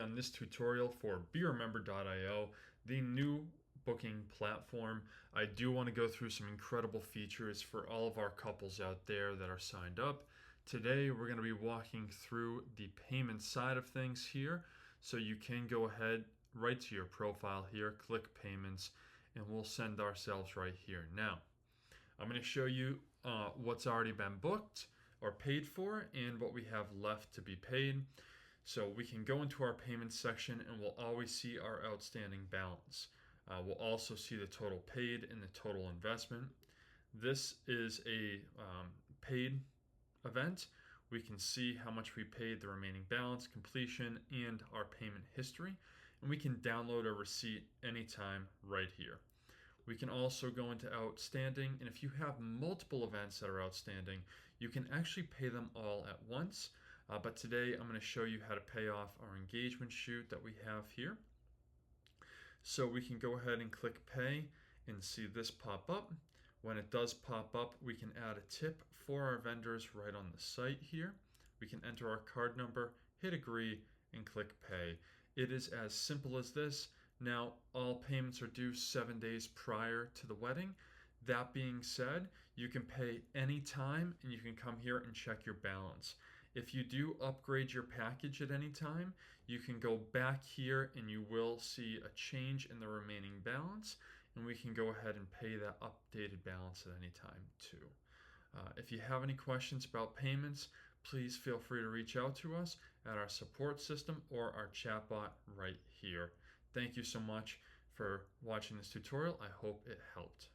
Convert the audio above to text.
on this tutorial for BeRemembered.io, the new booking platform. I do want to go through some incredible features for all of our couples out there that are signed up. Today we're going to be walking through the payment side of things here, so you can go ahead right to your profile here, click payments, and we'll send ourselves right here. Now I'm going to show you what's already been booked or paid for and what we have left to be paid. So we can go into our payments section and we'll always see our outstanding balance. We'll also see the total paid and the total investment. This is a paid event. We can see how much we paid, the remaining balance, completion, and our payment history. And we can download a receipt anytime right here. We can also go into outstanding, and if you have multiple events that are outstanding, you can actually pay them all at once. But today I'm going to show you how to pay off our engagement shoot that we have here. So we can go ahead and click pay and see this pop up. When it does pop up, we can add a tip for our vendors right on the site here. We can enter our card number, hit agree, and click pay. It is as simple as this. Now, all payments are due 7 days prior to the wedding. That being said, you can pay anytime and you can come here and check your balance. If you do upgrade your package at any time, you can go back here and you will see a change in the remaining balance, and we can go ahead and pay that updated balance at any time too. If you have any questions about payments, please feel free to reach out to us at our support system or our chatbot right here. Thank you so much for watching this tutorial. I hope it helped.